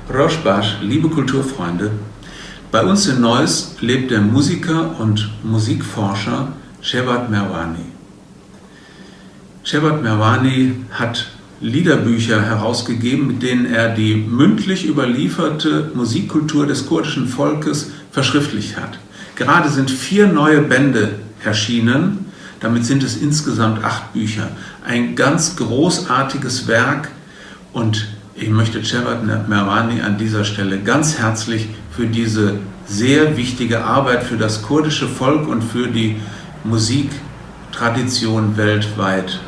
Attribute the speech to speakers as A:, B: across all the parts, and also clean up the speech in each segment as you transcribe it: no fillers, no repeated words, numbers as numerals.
A: Rosh Bash, liebe Kulturfreunde, bei uns in Neuss lebt der Musiker und Musikforscher Shevat Merwani. Shevat Merwani hat Liederbücher herausgegeben, mit denen er die mündlich überlieferte Musikkultur des kurdischen Volkes verschriftlicht hat. Gerade sind 4 neue Bände erschienen, damit sind es insgesamt 8 Bücher. Ein ganz großartiges Werk und ich möchte Shevat Merwani an dieser Stelle ganz herzlich für diese sehr wichtige Arbeit für das kurdische Volk und für die Musiktradition weltweit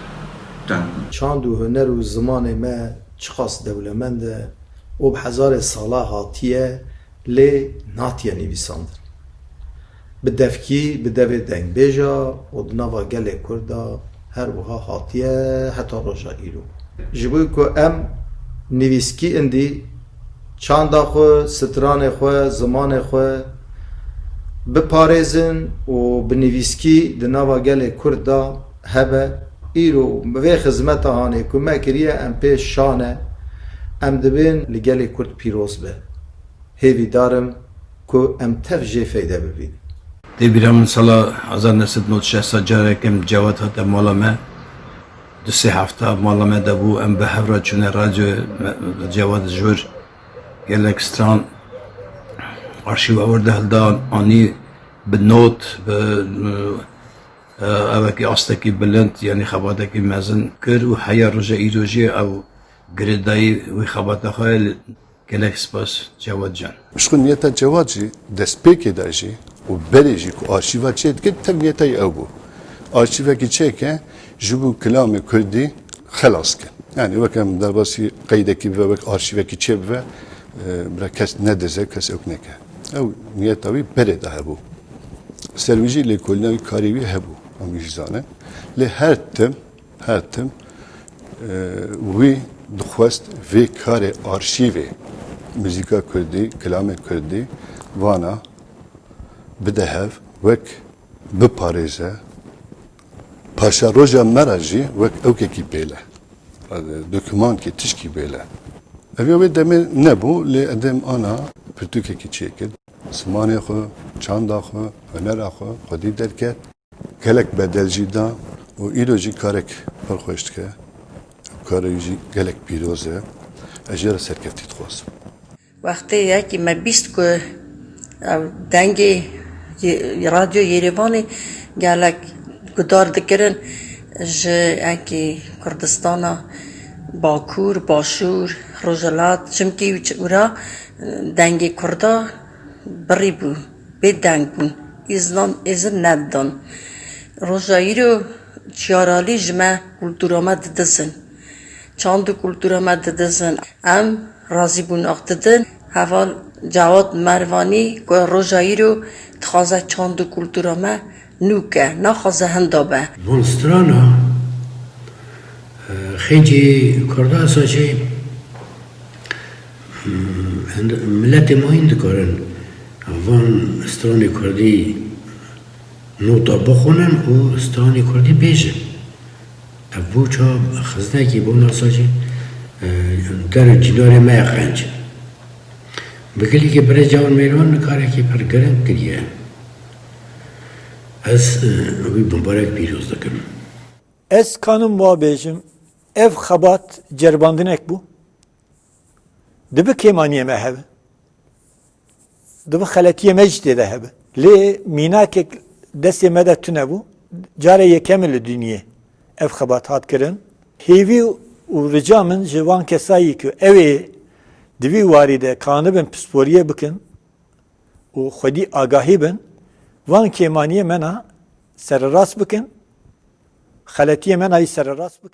A: danken.
B: چاند و هنر و زمان ما چخاص دولمنده و به هزار ساله هاتیه لی ناتیه نویساندن به دفکی به دو دنگ بیجا و دنوا گل کردا هر وها هاتیه حتی روژا ایرو جبوی که ام نویسکی اندی چاندا خو ستران خو زمان خو بپارێزن و بنویسکی دنوا گل کردا هبه ایرو به خدمت هانه که ما کریه ام پیش شانه ام دبین لگل کرد پیروز به هیوی دارم که ام تفجه فیده ببین
C: دی بیرم سالا 1996 جاره کم جواد هات مالامه 2-3 هفته مالامه دبو ام به هفرا چونه رادیو جواد جور گلک ستران arşiv avurda halda ani به نوت به اوکی آستکی بلند یعنی خباتکی مزن کر و حیا رجع ایروجی او گردایی و خبات خال گلک سپاس جواد جان.
D: شخص نیت جوادی دست پیکی داشتی و بریجی که آرشیوا چه دکت تر نیتای او بود. آرشیوا کی چه که جبو کلام کردی خلاص کن. یعنی وقتی در باسی قیده کی و وقت آرشیوا کی چه و برای کس ندزه کس اوک نکه. او نیتاوی برده هبو. سرویجی لکولناوی کاریوی هبو. آمیزانه. لی هر تم وی دخواست وی کار آرشیوی موسیقی کردی کلام کردی وانا بدهف وک بپاریزه پاشا روزا مراجی وک اوکی کی بیله دکمان کی تشکی بیله اوی دم نبو لی ادم آنا پرتوکی کی چیکد سمانی خو چند خو هنر خو خودی درکت کلک بدل جدا و ایروجی کارک پرخوشت که کاریجی گلک پیروزه اجر سرکفتی خواست.
E: وقتی یکی ما بیست که دنگی رادیو یریوانی گلک گدار دکرن یکی کردستانا باکور باشور روزلات چمکی ورا دنگی کردا بری بو به دنگ بون izin ندان روزایی رو چیارالی جمع کلتورما ددزن چند کلتورما ددزن ام راضی بون اقتدن حوال جواد مروانی که روزایی رو تخازه چند کلتورما نوکه نخوازه هندابه
F: مونسترانا خیلی کرده اساسی ملت ما این دکارن وان استرانی کردی نوتا بخونن و استرانی کردی بیجن ابو چا خزنه کی بون اساسی در جنار ما خنج بگلی که برای جوان میرون کاری که پر گرم کریه از وی مبارک پیروز دکم
G: از kanım muhabbetim ev xabat cerbandinek bu dibi kemaniye mehev dibi xalatiye mecde de hebe li minakek desti medet tüne bu care yekemeli dünye ev xabat hat kirin hevi u ricamın jivan kesayi ki evi divi varide kanı ben psporiye bikin u xudi agahi ben van kemaniye mena serras bikin xalatiye mena serras bikin